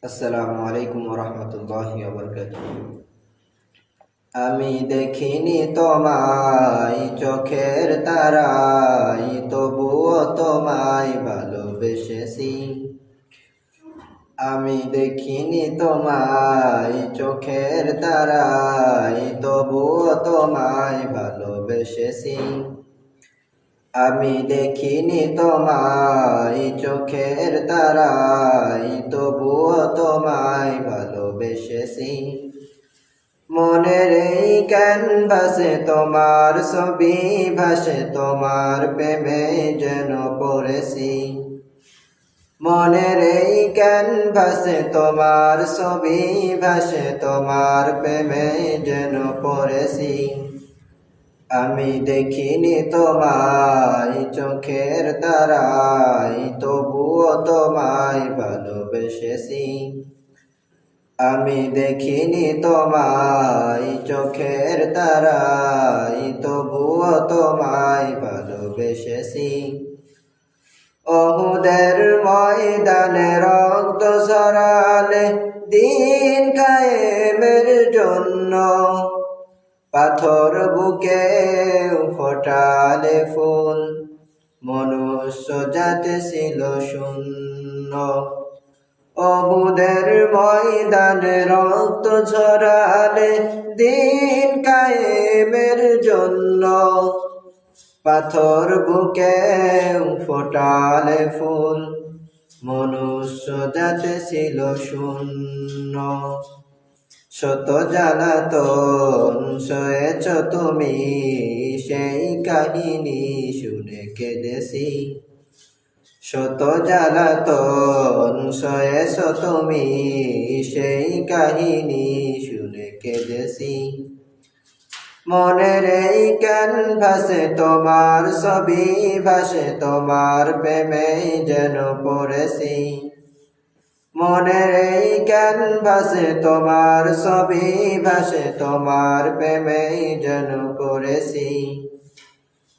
আসসালামু আলাইকুম ওয়া রাহমাতুল্লাহি ওয়া বারাকাতুহু। আমি দেখিনি তোমায় চোখের তারায়, তবুও তোমায় ভালোবেসেছি। আমি দেখিনি তোমায় চোখের তারায়, তবুও তোমায় ভালোবেসেছি। আমি দেখিনি তোমায় চোখের তারায়, তবুও তোমায় ভালোবেসেছি। মনের এই ক্যানভাসে তোমার ছবি ভাসে, তোমার প্রেমে যেন পড়েছি। মনের এই ক্যানভাসে তোমার ছবি ভাসে, তোমার প্রেমে যেন পড়েছি। আমি দেখিনি তোমায় চোখের তারায়, তবুও তোমায় ভালোবেসেছি। আমি দেখিনি তোমায় চোখের তারায়, তবুও তোমায় ভালোবেসেছি। উহুদের ময়দানে রক্ত ঝরালে দিন কায়েমের জন্য, পাথর বুকে ফোটালে ফুল, মনুষ্য জাতি ছিল শূন্য। উহুদের ময়দানে রক্ত ঝরালে দিন কায়েমের জন্য, পাথর বুকে ফোটালে ফুল, মনুষ্য জাতি ছিল শূন্য। শত জ্বালাতন সয়েছ তুমি, সেই কাহিনী শুনে কেঁদেছি। শত জ্বালাতন সয়েছ তুমি, সেই কাহিনী শুনে কেঁদেছি। মনের এই ক্যানভাসে তোমার ছবি ভাসে, তোমার প্রেমে যেন পড়েছি। মনের এই ক্যানভাসে তোমার ছবি ভাসে, তোমার প্রেমে যেন পড়েছি।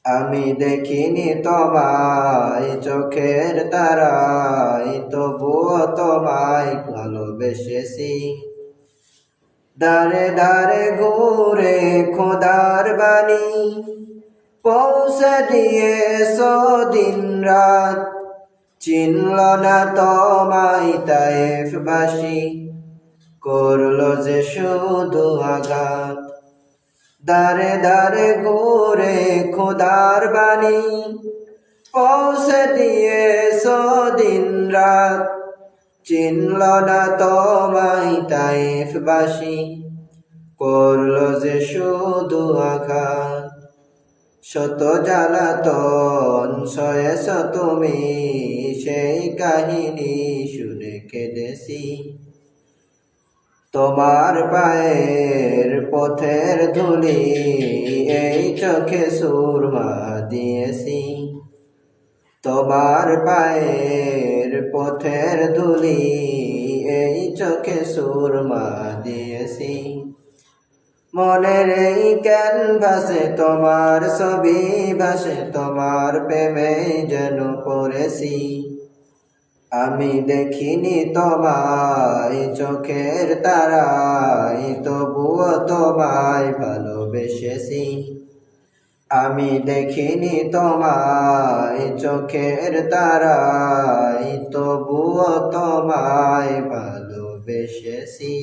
আমি দেখিনি তোমায় চোখের তারায়, তবুও তোমায় ভালোবেসেছি। দারে দারে ঘুরে খোদার বাণী পৌঁছে দিয়েছো দিন রাত, চিনল না তোমায় তায়েফবাসী, করলো যে শুধু আঘাত। দারে দারে ঘুরে খোদার বাণী পৌঁছে দিয়েছো দিন রাত, চিনল না তোমায় তায়েফবাসী, করলো যে শুধু আঘাত। শত জ্বালাতন সয়েছ তুমি, সেই কাহিনী শুনে কেঁদেছি। তোমার পায়ের পথের ধুলি এই চোখে সুরমা দিয়েছি। তোমার পায়ের পথের ধুলি এই চোখে সুরমা দিয়েছি। মনের এই ক্যানভাসে তোমার ছবি ভাসে, তোমার প্রেমে যেন পড়েছি। আমি দেখিনি তোমায় চোখের তারায়, তবুও তোমায় ভালোবেসেছি। আমি দেখিনি তোমায় চোখের তারায়, তবুও তোমায় ভালোবেসেছি।